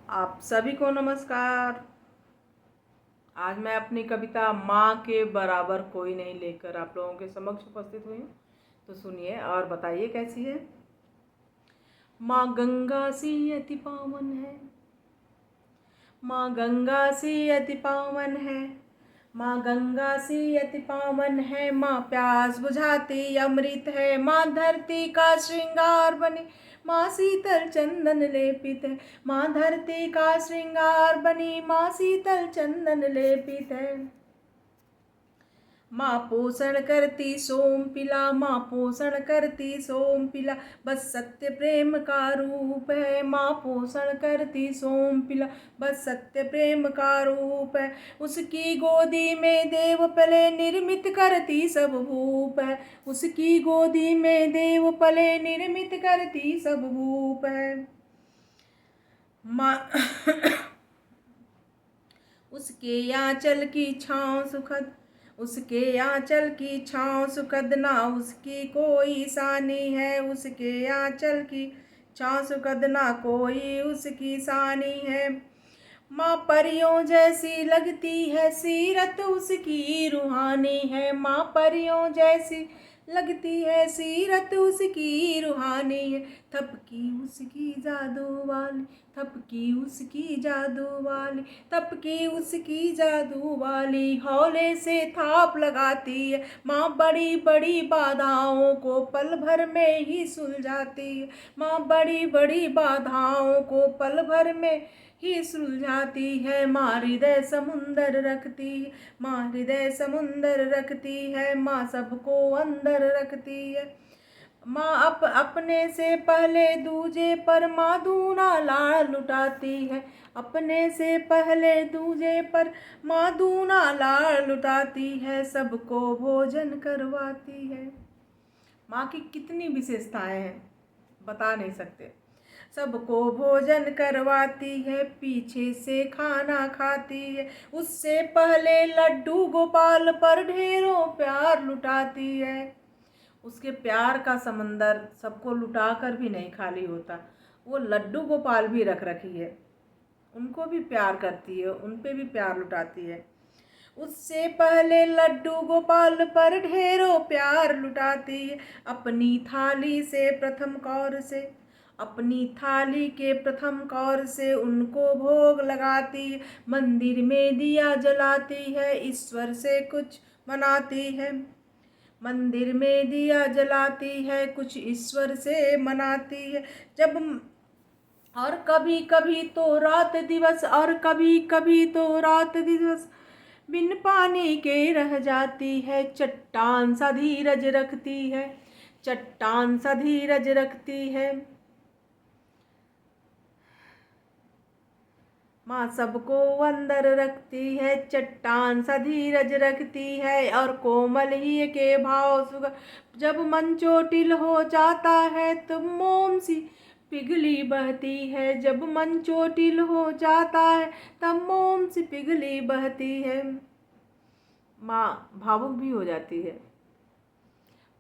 आप सभी को नमस्कार। आज मैं अपनी कविता माँ के बराबर कोई नहीं लेकर आप लोगों के समक्ष उपस्थित हुई हूँ। तो सुनिए और बताइए कैसी है। माँ गंगा सी अति पावन है, माँ गंगा सी अति पावन है, माँ गंगा सी अति पावन है। माँ प्यास बुझाती अमृत है, माँ धरती का श्रृंगार बनी, माँ शीतल चंदन लेपित है। माँ धरती का श्रृंगार बनी, माँ शीतल चंदन लेपित है। माँ पोषण करती सोम पिला, माँ पोषण करती सोम पिला, बस सत्य प्रेम का रूप है। माँ पोषण करती सोम पिला, बस सत्य प्रेम का रूप है। उसकी गोदी में देव पले, निर्मित करती सब भूप है। उसकी गोदी में देव पले, निर्मित करती सब भूप है। माँ उसके आंचल की छाँव सुखद, उसके आंचल की छाँव सुखद, ना उसकी कोई सानी है। उसके आंचल की छाँव सुखद, ना कोई उसकी सानी है। माँ परियों जैसी लगती है सीरत, उसकी रूहानी है। माँ परियों जैसी लगती है सीरत, उसकी रूहानी है। थपकी उसकी जादू वाली, थपकी उसकी जादू वाली, थपकी उसकी जादू वाली, हौले से थाप लगाती है। माँ बड़ी बड़ी बाधाओं को पल भर में ही सुलझाती है। माँ बड़ी बड़ी बाधाओं को पल भर में ही सुलझाती है। माँ हृदय समुंदर रखती है, माँ हृदय समुंदर रखती है। माँ सबको अंदर रखती है। माँ अपने से पहले दूजे पर माँ दूना लाड़ लुटाती है। अपने से पहले दूजे पर माँ दूना लाड़ लुटाती है। सबको भोजन करवाती है। माँ की कितनी विशेषताएं हैं बता नहीं सकते। सबको भोजन करवाती है, पीछे से खाना खाती है। उससे पहले लड्डू गोपाल पर ढेरों प्यार लुटाती है। उसके प्यार का समंदर सबको लुटा कर भी नहीं खाली होता। वो लड्डू गोपाल भी रख रखी है, उनको भी प्यार करती है, उन पे भी प्यार लुटाती है। उससे पहले लड्डू गोपाल पर ढेरों प्यार लुटाती है। अपनी थाली से प्रथम कौर से, अपनी थाली के प्रथम कौर से उनको भोग लगाती है। मंदिर में दिया जलाती है, ईश्वर से कुछ मनाती है। मंदिर में दिया जलाती है, कुछ ईश्वर से मनाती है। जब और कभी कभी तो रात दिवस, और कभी कभी तो रात दिवस बिन पानी के रह जाती है। चट्टान सा धीरज रखती है, चट्टान सा धीरज रखती है। माँ सबको अंदर रखती है, चट्टान सा धीरज रखती है। और कोमल ही के भाव सुग, जब मन चोटिल हो जाता है तो मोम सी पिघली बहती है। जब मन चोटिल हो जाता है तब मोम सी पिघली बहती है। माँ भावुक भी हो जाती है।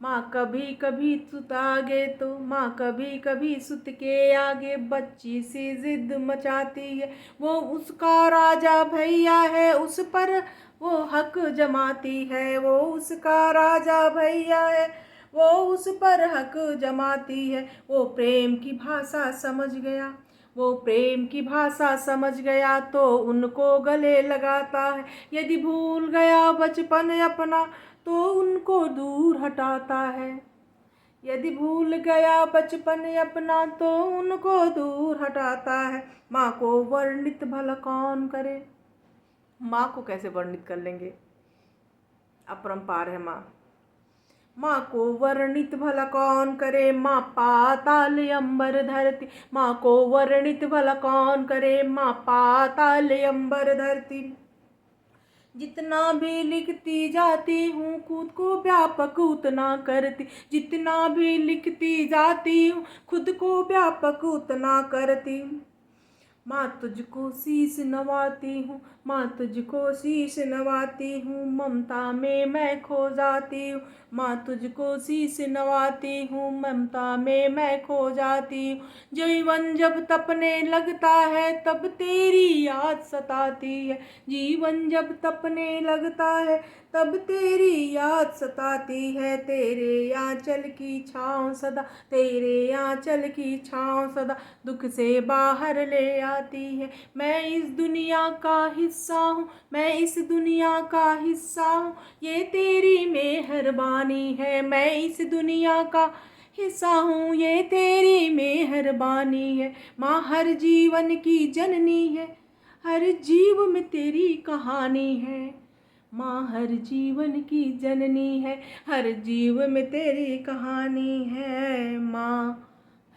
माँ कभी कभी सुत आगे तो, माँ कभी कभी सुत के आगे बच्ची सी जिद मचाती है। वो उसका राजा भैया है, उस पर वो हक जमाती है। वो उसका राजा भैया है, वो उस पर हक जमाती है। वो प्रेम की भाषा समझ गया, वो प्रेम की भाषा समझ गया तो उनको गले लगाता है। यदि भूल गया बचपन अपना तो उनको दूर हटाता है। यदि भूल गया बचपन अपना तो उनको दूर हटाता है। माँ को वर्णित भला कौन करे, माँ को कैसे वर्णित कर लेंगे, अपरंपार है माँ। माँ को वर्णित भला कौन करे, माँ पाताल अंबर धरती। माँ को वर्णित भला कौन करे, माँ पाताल अंबर धरती। जितना भी लिखती जाती हूँ खुद को व्यापक उतना करती, जितना भी लिखती जाती हूँ खुद को व्यापक उतना करती। माँ तुझको शीश नवाती हूँ, माँ तुझको शीश नवाती हूँ, ममता में मैं खो जाती हूँ। माँ तुझको शीश नवाती हूँ, ममता में मैं खो जाती हूँ। जीवन जब तपने लगता है तब तेरी याद सताती है। जीवन जब तपने लगता है तब तेरी याद सताती है। तेरे आंचल की छाँव सदा, तेरे आंचल की छाँव सदा दुख से बाहर ले आती है। मैं इस दुनिया का हिस्सा हूँ, मैं इस दुनिया का हिस्सा हूँ, ये तेरी मेहरबानी है। मैं इस दुनिया का हिस्सा हूँ, ये तेरी मेहरबानी है। माँ हर जीवन की जननी है, हर जीव में तेरी कहानी है। माँ हर जीवन की जननी है, हर जीव में तेरी कहानी है। माँ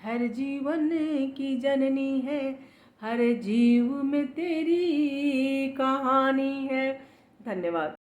हर जीवन की जननी है, हर जीव में तेरी कहानी है। धन्यवाद।